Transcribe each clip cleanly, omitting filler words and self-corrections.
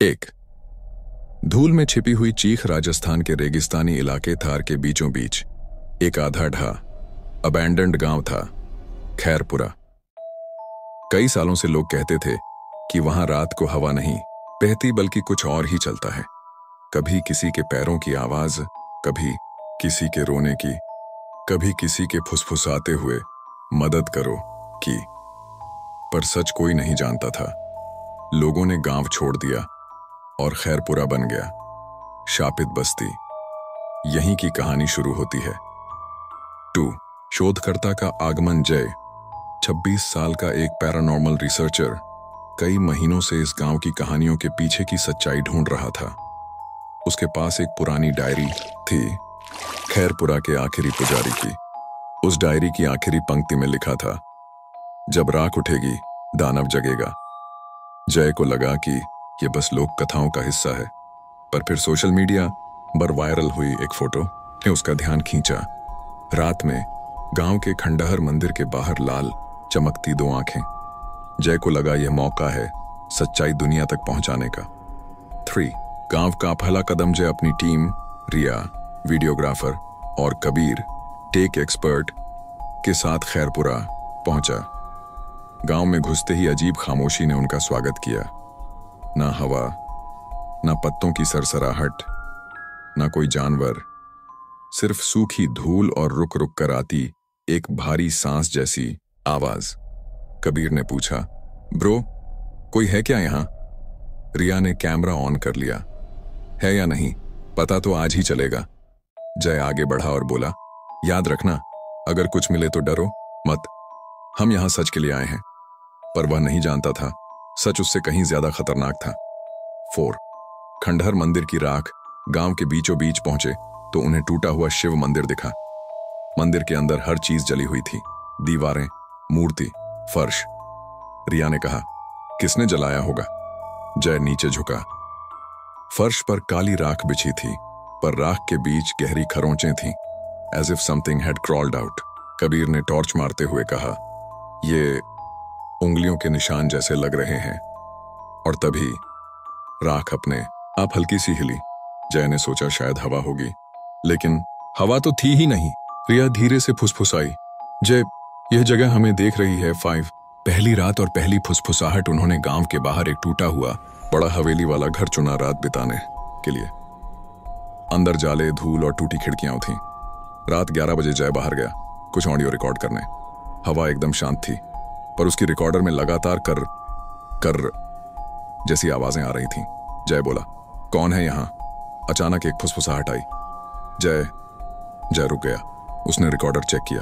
एक धूल में छिपी हुई चीख राजस्थान के रेगिस्तानी इलाके थार के बीचों बीच एक आधा ढहा अबैंडन्ड गांव था, खैरपुरा। कई सालों से लोग कहते थे कि वहां रात को हवा नहीं बहती बल्कि कुछ और ही चलता है। कभी किसी के पैरों की आवाज, कभी किसी के रोने की, कभी किसी के फुसफुसाते हुए मदद करो की। पर सच कोई नहीं जानता था। लोगों ने गांव छोड़ दिया और खैरपुरा बन गया शापित बस्ती। यहीं की कहानी शुरू होती है। 2 शोधकर्ता का आगमन। जय 26 साल का एक पैरानॉर्मल रिसर्चर कई महीनों से इस गांव की कहानियों के पीछे की सच्चाई ढूंढ रहा था। उसके पास एक पुरानी डायरी थी, खैरपुरा के आखिरी पुजारी की। उस डायरी की आखिरी पंक्ति में लिखा था, जब राख उठेगी दानव जगेगा। जय को लगा कि यह बस लोक कथाओं का हिस्सा है, पर फिर सोशल मीडिया पर वायरल हुई एक फोटो ने उसका ध्यान खींचा। रात में गांव के खंडहर मंदिर के बाहर लाल चमकती 2 आंखें। जय को लगा यह मौका है सच्चाई दुनिया तक पहुंचाने का। 3 गांव का पहला कदम। जय अपनी टीम, रिया वीडियोग्राफर और कबीर टेक एक्सपर्ट के साथ खैरपुरा पहुंचा। गांव में घुसते ही अजीब खामोशी ने उनका स्वागत किया। ना हवा, ना पत्तों की सरसराहट, ना कोई जानवर, सिर्फ सूखी धूल और रुक रुक कर आती एक भारी सांस जैसी आवाज। कबीर ने पूछा, ब्रो कोई है क्या यहां? रिया ने कैमरा ऑन कर लिया। है या नहीं पता तो आज ही चलेगा। जय आगे बढ़ा और बोला, याद रखना अगर कुछ मिले तो डरो मत, हम यहां सच के लिए आए हैं। पर वह नहीं जानता था सच उससे कहीं ज्यादा खतरनाक था। 4 खंडहर मंदिर की राख। गांव के बीचों बीच पहुंचे तो उन्हें टूटा हुआ शिव मंदिर दिखा। मंदिर के अंदर हर चीज जली हुई थी, दीवारें, मूर्ति, फर्श। रिया ने कहा, किसने जलाया होगा? जय नीचे झुका। फर्श पर काली राख बिछी थी, पर राख के बीच गहरी खरोंचें थीं, as if something had crawled out. Kabir ने टॉर्च मारते हुए कहा, ये उंगलियों के निशान जैसे लग रहे हैं। और तभी राख अपने आप हल्की सी हिली। जय ने सोचा शायद हवा होगी, लेकिन हवा तो थी ही नहीं। रिया धीरे से फुसफुसाई, जय यह जगह हमें देख रही है। 5 पहली रात और पहली फुसफुसाहट। उन्होंने गांव के बाहर एक टूटा हुआ बड़ा हवेली वाला घर चुना रात बिताने के लिए। अंदर जाले, धूल और टूटी खिड़कियां थीं। रात 11 बजे जय बाहर गया कुछ ऑडियो रिकॉर्ड करने। हवा एकदम शांत थी, पर उसकी रिकॉर्डर में लगातार कर जैसी आवाजें आ रही थीं। जय बोला, कौन है यहां? अचानक एक फुसफुसाहट आई। जय रुक गया। उसने रिकॉर्डर चेक किया,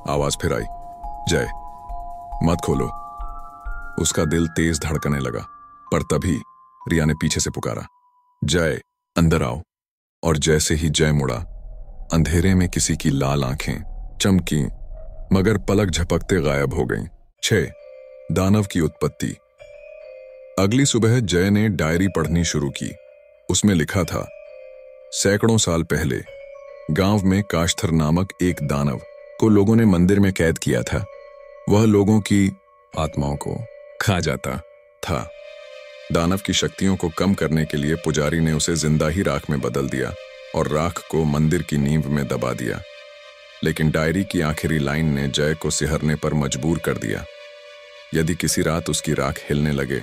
आवाज फिर आई, जय मत खोलो। उसका दिल तेज धड़कने लगा, पर तभी रिया ने पीछे से पुकारा, जय अंदर आओ। और जैसे ही जय मुड़ा, अंधेरे में किसी की लाल आंखें चमकी मगर पलक झपकते गायब हो गईं। 6 दानव की उत्पत्ति। अगली सुबह जय ने डायरी पढ़नी शुरू की। उसमें लिखा था, सैकड़ों साल पहले गांव में काश्थर नामक एक दानव को लोगों ने मंदिर में कैद किया था। वह लोगों की आत्माओं को खा जाता था। दानव की शक्तियों को कम करने के लिए पुजारी ने उसे जिंदा ही राख में बदल दिया और राख को मंदिर की नींव में दबा दिया। लेकिन डायरी की आखिरी लाइन ने जय को सिहरने पर मजबूर कर दिया। यदि किसी रात उसकी राख हिलने लगे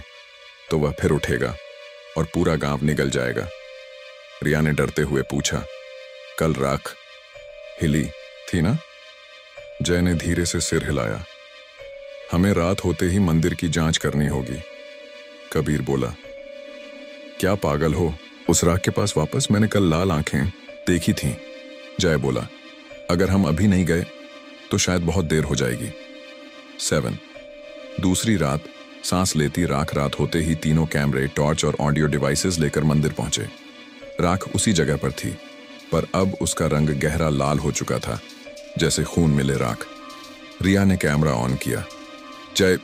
तो वह फिर उठेगा और पूरा गांव निगल जाएगा। रिया ने डरते हुए पूछा, कल राख हिली थी ना? जय ने धीरे से सिर हिलाया। हमें रात होते ही मंदिर की जांच करनी होगी। कबीर बोला, क्या पागल हो? उस राख के पास वापस? मैंने कल लाल आंखें देखी थीं। जय बोला, अगर हम अभी नहीं गए तो शायद बहुत देर हो जाएगी। 7 दूसरी रात। सांस लेती राख रात होते ही तीनों कैमरे, टॉर्च और ऑडियो डिवाइसेस लेकर मंदिर पहुंचे। राख उसी जगह पर थी, पर अब उसका रंग गहरा लाल हो चुका था, जैसे खून मिले राख। रिया ने कैमरा ऑन किया। जय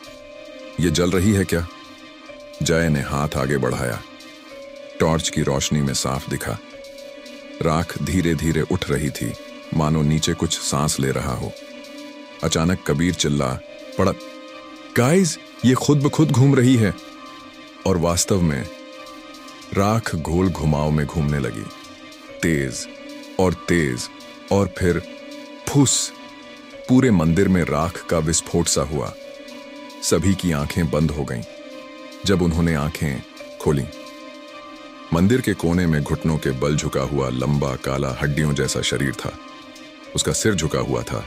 ये जल रही है क्या? जय ने हाथ आगे बढ़ाया। टॉर्च की रोशनी में साफ दिखा, राख धीरे धीरे उठ रही थी, मानो नीचे कुछ सांस ले रहा हो। अचानक कबीर चिल्ला पड़ा, गाइस ये खुद ब खुद घूम रही है। और वास्तव में राख गोल घुमाव में घूमने लगी, तेज और फिर फुस। पूरे मंदिर में राख का विस्फोट सा हुआ। सभी की आंखें बंद हो गईं। जब उन्होंने आंखें खोली, मंदिर के कोने में घुटनों के बल झुका हुआ लंबा काला हड्डियों जैसा शरीर था। उसका सिर झुका हुआ था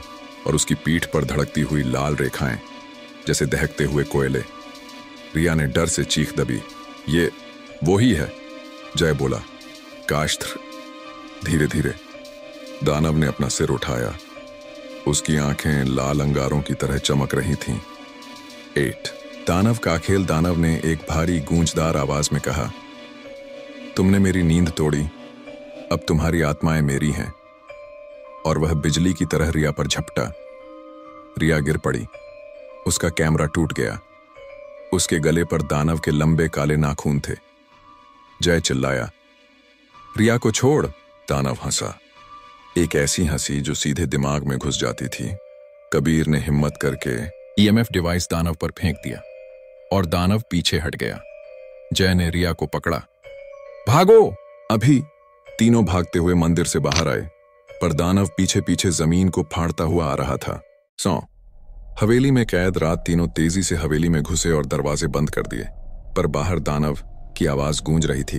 और उसकी पीठ पर धड़कती हुई लाल रेखाएं जैसे दहकते हुए कोयले। रिया ने डर से चीख दबी। ये वो ही है, जय बोला। काश्त्र। धीरे धीरे दानव ने अपना सिर उठाया। उसकी आंखें लाल अंगारों की तरह चमक रही थीं। 8। दानव काखेल दानव ने एक भारी गूंजदार आवाज में कहा, तुमने मेरी नींद तोड़ी, अब तुम्हारी आत्माएं मेरी हैं। और वह बिजली की तरह रिया पर झपटा। रिया गिर पड़ी। उसका कैमरा टूट गया। उसके गले पर दानव के लंबे काले नाखून थे। जय चिल्लाया, रिया को छोड़। दानव हंसा, एक ऐसी हंसी जो सीधे दिमाग में घुस जाती थी। कबीर ने हिम्मत करके ईएमएफ डिवाइस दानव पर फेंक दिया और दानव पीछे हट गया। जय ने रिया को पकड़ा। भागो अभी। तीनों भागते हुए मंदिर से बाहर आए, पर दानव पीछे पीछे जमीन को फाड़ता हुआ आ रहा था। हवेली में कैद रात तीनों तेजी से हवेली में घुसे और दरवाजे बंद कर दिए, पर बाहर दानव की आवाज गूंज रही थी,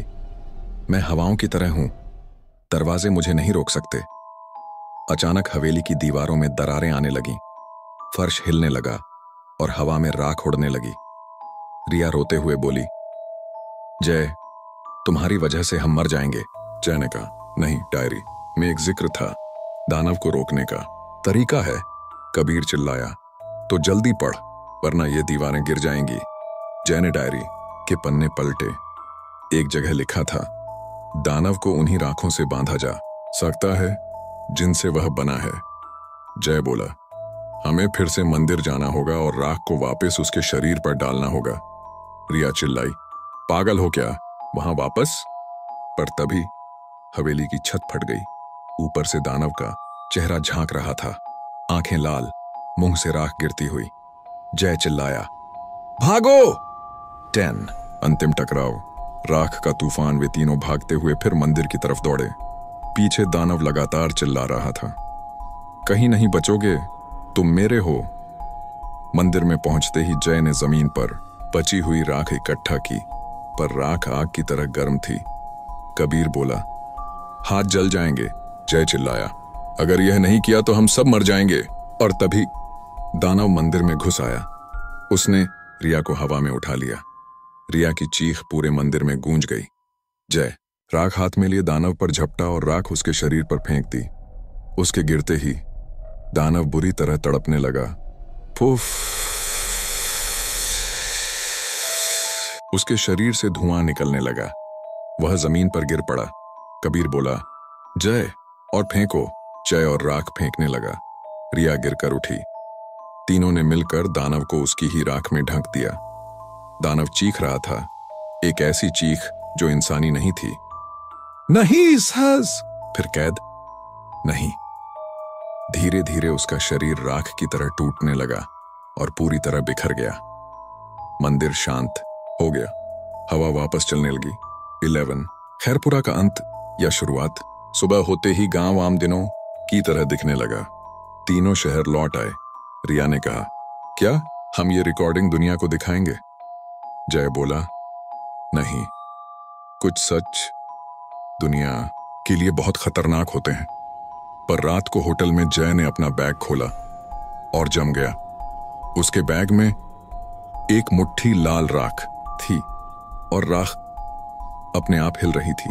मैं हवाओं की तरह हूं, दरवाजे मुझे नहीं रोक सकते। अचानक हवेली की दीवारों में दरारें आने लगीं, फर्श हिलने लगा और हवा में राख उड़ने लगी। रिया रोते हुए बोली, जय, तुम्हारी वजह से हम मर जाएंगे। जय ने कहा, नहीं, डायरी में एक जिक्र था, दानव को रोकने का तरीका है। कबीर चिल्लाया, तो जल्दी पढ़ वरना ये दीवारें गिर जाएंगी। जय ने डायरी के पन्ने पलटे। एक जगह लिखा था, दानव को उन्हीं राखों से बांधा जा सकता है जिनसे वह बना है। जय बोला, हमें फिर से मंदिर जाना होगा और राख को वापस उसके शरीर पर डालना होगा। रिया चिल्लाई, पागल हो क्या, वहां वापस? पर तभी हवेली की छत फट गई। ऊपर से दानव का चेहरा झांक रहा था, आंखें लाल, मुंह से राख गिरती हुई। जय चिल्लाया, भागो। 10। अंतिम टकराव। राख का तूफान। वे तीनों भागते हुए फिर मंदिर की तरफ दौड़े। पीछे दानव लगातार चिल्ला रहा था, कहीं नहीं बचोगे, तुम मेरे हो। मंदिर में पहुंचते ही जय ने जमीन पर बची हुई राख इकट्ठा की, पर राख आग की तरह गर्म थी। कबीर बोला, हाथ जल जाएंगे। जय चिल्लाया, अगर यह नहीं किया तो हम सब मर जाएंगे। और तभी दानव मंदिर में घुस आया। उसने रिया को हवा में उठा लिया। रिया की चीख पूरे मंदिर में गूंज गई। जय राख हाथ में लिए दानव पर झपटा और राख उसके शरीर पर फेंक दी। उसके गिरते ही दानव बुरी तरह तड़पने लगा। फूफ। उसके शरीर से धुआं निकलने लगा। वह जमीन पर गिर पड़ा। कबीर बोला, जय, और फेंको। जय और राख फेंकने लगा। रिया गिरकर उठी। तीनों ने मिलकर दानव को उसकी ही राख में ढक दिया। दानव चीख रहा था, एक ऐसी चीख जो इंसानी नहीं थी। नहीं सास। फिर कैद। नहीं। धीरे धीरे उसका शरीर राख की तरह टूटने लगा और पूरी तरह बिखर गया। मंदिर शांत हो गया। हवा वापस चलने लगी। 11। खैरपुरा का अंत या शुरुआत। सुबह होते ही गांव आम दिनों की तरह दिखने लगा। तीनों शहर लौट आए। रिया ने कहा, क्या हम ये रिकॉर्डिंग दुनिया को दिखाएंगे? जय बोला, नहीं, कुछ सच दुनिया के लिए बहुत खतरनाक होते हैं। पर रात को होटल में जय ने अपना बैग खोला और जम गया। उसके बैग में एक मुट्ठी लाल राख थी और राख अपने आप हिल रही थी।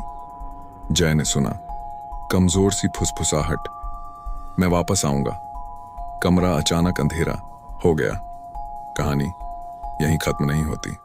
जय ने सुना कमजोर सी फुसफुसाहट, मैं वापस आऊंगा। कमरा अचानक अंधेरा हो गया। कहानी यहीं खत्म नहीं होती।